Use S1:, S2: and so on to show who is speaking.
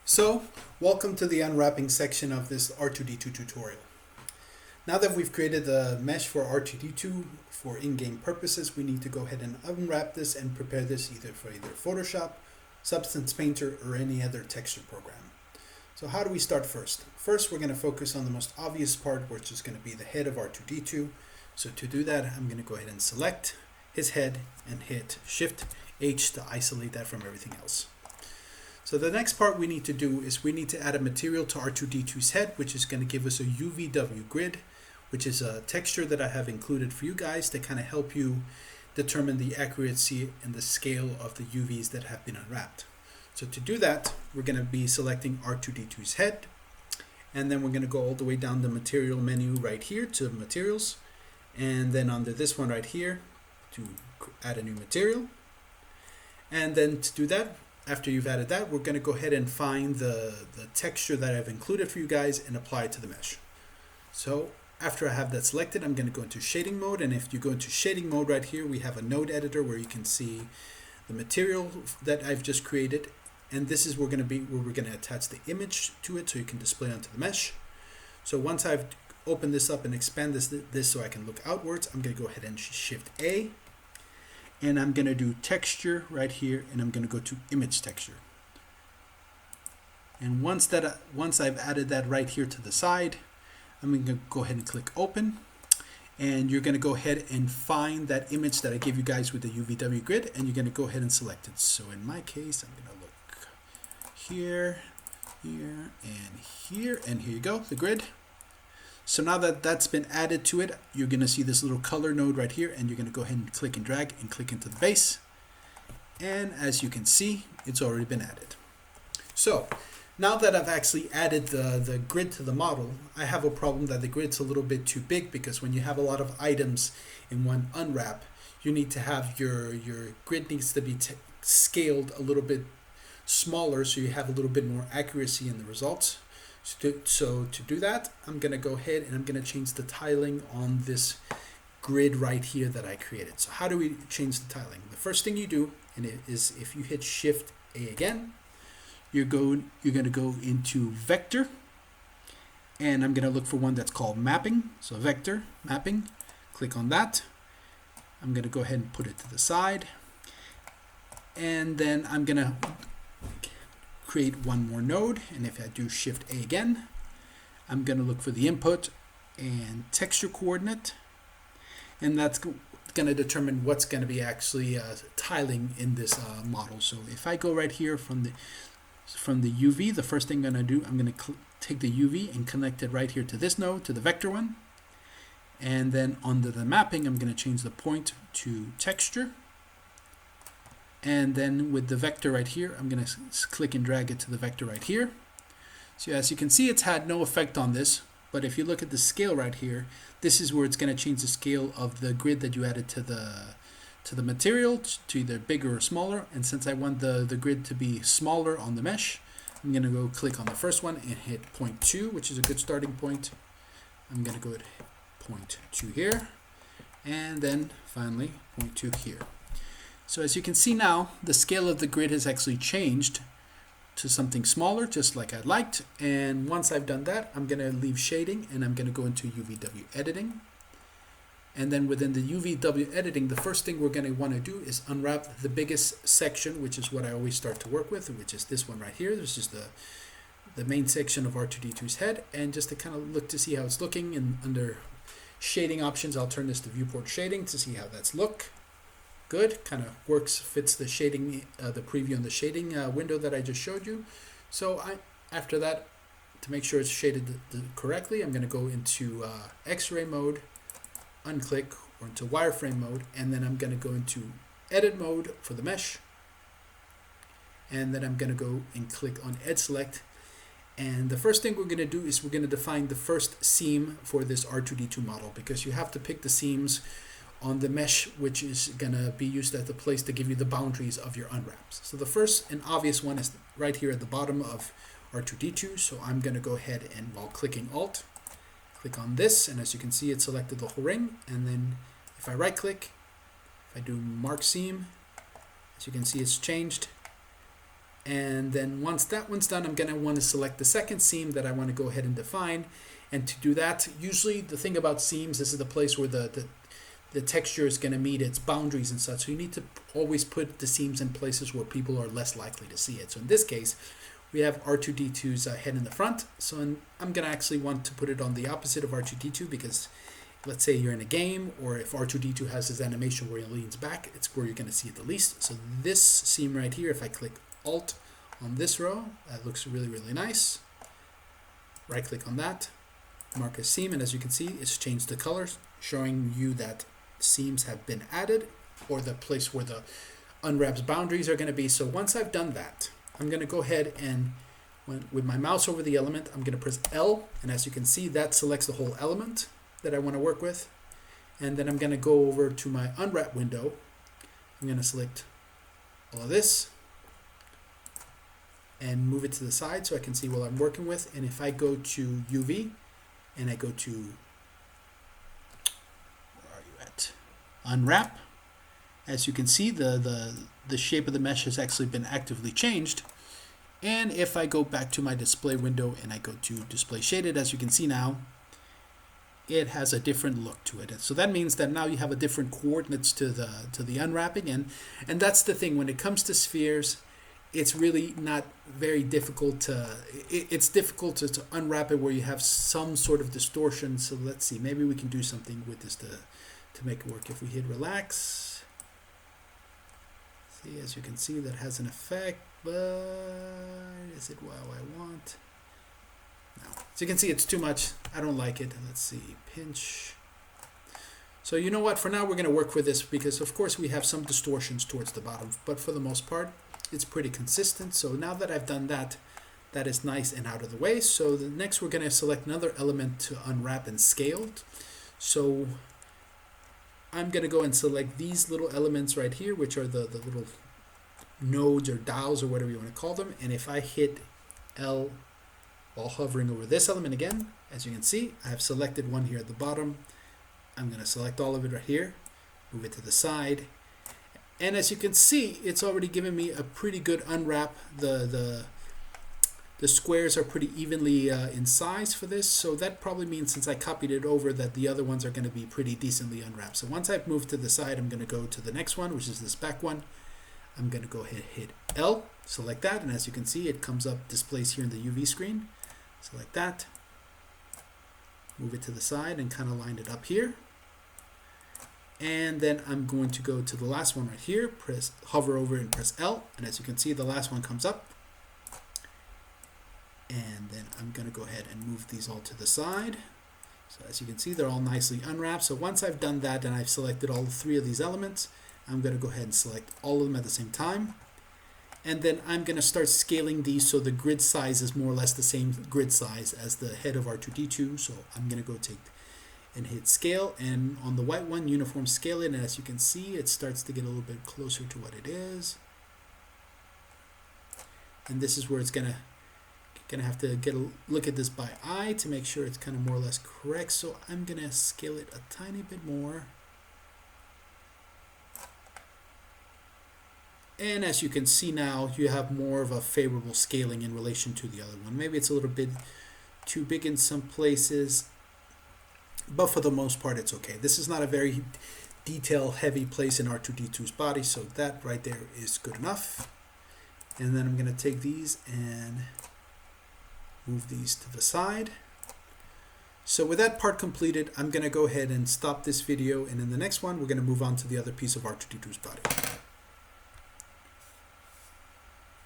S1: So, welcome to the unwrapping section of this R2D2 tutorial. Now that we've created the mesh for R2D2 for in-game purposes, we need to go ahead and unwrap this and prepare this either for Photoshop, Substance Painter, or any other texture program. So how do we start first? First, we're going to focus on the most obvious part, which is going to be the head of R2D2. So to do that, I'm going to go ahead and select his head and hit Shift H to isolate that from everything else. So the next part we need to do is we need to add a material to R2D2's head, which is going to give us a UVW grid, which is a texture that I have included for you guys to kind of help you determine the accuracy and the scale of the UVs that have been unwrapped. So to do that, we're going to be selecting R2D2's head, and then we're going to go all the way down the material menu right here to materials, and then under this one right here to add a new material. And then to do that, after you've added that, we're going to go ahead and find the texture that I've included for you guys and apply it to the mesh. So after I have that selected, I'm going to go into shading mode, and if you go into shading mode right here, we have a node editor where you can see the material that I've just created, and this is where we're going to attach the image to it so you can display onto the mesh. So once I've opened this up and expand this so I can look outwards, I'm going to go ahead and Shift A. And I'm going to do texture right here, and I'm going to go to image texture. And once I've added that right here to the side, I'm going to go ahead and click open. And you're going to go ahead and find that image that I gave you guys with the UVW grid, and you're going to go ahead and select it. So in my case, I'm going to look here, here, and here you go, the grid. So now that that's been added to it, you're going to see this little color node right here, and you're going to go ahead and click and drag and click into the base. And as you can see, it's already been added. So now that I've actually added the grid to the model, I have a problem that the grid's a little bit too big, because when you have a lot of items in one unwrap, you need to have your grid needs to be scaled a little bit smaller so you have a little bit more accuracy in the results. So to do that, I'm going to go ahead and I'm going to change the tiling on this grid right here that I created. So how do we change the tiling? The first thing you do is if you hit Shift A again, you're going to go into vector, and I'm going to look for one that's called mapping. So vector mapping, click on that. I'm going to go ahead and put it to the side, and then I'm going to create one more node, and if I do Shift A again, I'm going to look for the input and texture coordinate, and that's going to determine what's going to be actually tiling in this model. So if I go right here from the UV, the first thing I'm going to do, I'm going to take the UV and connect it right here to this node, to the vector one, and then under the mapping, I'm going to change the point to texture. And then with the vector right here, I'm going to click and drag it to the vector right here. So as you can see, it's had no effect on this, but if you look at the scale right here, this is where it's going to change the scale of the grid that you added to the material to either bigger or smaller. And since I want the grid to be smaller on the mesh, I'm going to go click on the first one and hit 0.2, which is a good starting point. I'm going to go at 0.2 here, and then finally 0.2 here. So as you can see now, the scale of the grid has actually changed to something smaller, just like I liked. And once I've done that, I'm going to leave shading, and I'm going to go into UVW editing. And then within the UVW editing, the first thing we're going to want to do is unwrap the biggest section, which is what I always start to work with, which is this one right here. This is the main section of R2D2's head. And just to kind of look to see how it's looking, and under shading options, I'll turn this to viewport shading to see how that's look. Good, kind of works, fits the shading, the preview on the shading window that I just showed you. So after that, to make sure it's shaded correctly, I'm going to go into X-ray mode, unclick, or into wireframe mode, and then I'm going to go into edit mode for the mesh, and then I'm going to go and click on edge select. And the first thing we're going to do is we're going to define the first seam for this R2D2 model, because you have to pick the seams on the mesh, which is going to be used as the place to give you the boundaries of your unwraps. So the first and obvious one is right here at the bottom of R2D2. So I'm going to go ahead and, while clicking Alt, click on this, and as you can see, it selected the whole ring. And then if I right click, if I do mark seam, as you can see, it's changed. And then once that one's done, I'm going to want to select the second seam that I want to go ahead and define. And to do that, usually the thing about seams, this is the place where the texture is going to meet its boundaries and such. So you need to always put the seams in places where people are less likely to see it. So in this case, we have R2D2's head in the front. So I'm going to actually want to put it on the opposite of R2D2 because let's say you're in a game, or if R2D2 has his animation where he leans back, it's where you're going to see it the least. So this seam right here, if I click Alt on this row, that looks really, really nice. Right click on that, mark as seam, and as you can see, it's changed the colors, showing you that seams have been added, or the place where the unwraps boundaries are going to be. So once I've done that, I'm going to go ahead and with my mouse over the element, I'm going to press L, and as you can see, that selects the whole element that I want to work with. And then I'm going to go over to my unwrap window. I'm going to select all of this and move it to the side so I can see what I'm working with. And if I go to UV and I go to, where are you at? Unwrap, as you can see, the shape of the mesh has actually been actively changed. And if I go back to my display window and I go to display shaded, as you can see now, it has a different look to it. So that means that now you have a different coordinates to the unwrapping, and that's the thing when it comes to spheres. It's really not very difficult to it's difficult to unwrap it where you have some sort of distortion. So let's see, maybe we can do something with this to make it work. If we hit relax, see, as you can see, that has an effect, but is it what I want? No. So you can see it's too much. I don't like it. Let's see, pinch. So you know what, for now we're going to work with this because of course we have some distortions towards the bottom, but for the most part it's pretty consistent. So now that I've done that, that is nice and out of the way. So the next we're going to select another element to unwrap and scale. So I'm going to go and select these little elements right here, which are the little nodes or dowels or whatever you want to call them. And if I hit L while hovering over this element again, as you can see, I have selected one here at the bottom. I'm going to select all of it right here, move it to the side. And as you can see, it's already given me a pretty good unwrap. The squares are pretty evenly in size for this, so that probably means since I copied it over that the other ones are going to be pretty decently unwrapped. So once I've moved to the side, I'm going to go to the next one, which is this back one. I'm going to go ahead and hit L, select that, and as you can see, it comes up, displays here in the UV screen. Select that, move it to the side and kind of line it up here. And then I'm going to go to the last one right here, hover over and press L, and as you can see, the last one comes up. And then I'm going to go ahead and move these all to the side. So as you can see, they're all nicely unwrapped. So once I've done that and I've selected all three of these elements, I'm going to go ahead and select all of them at the same time. And then I'm going to start scaling these so the grid size is more or less the same grid size as the head of R2D2. So I'm going to go take and hit scale, and on the white one, uniform scale it, and as you can see, it starts to get a little bit closer to what it is. And this is where it's gonna have to get a look at this by eye to make sure it's kind of more or less correct. So I'm gonna scale it a tiny bit more. And as you can see now, you have more of a favorable scaling in relation to the other one. Maybe it's a little bit too big in some places, but for the most part, it's okay. This is not a very detail-heavy place in R2D2's body, so that right there is good enough. And then I'm going to take these and move these to the side. So with that part completed, I'm going to go ahead and stop this video, and in the next one, we're going to move on to the other piece of R2D2's body.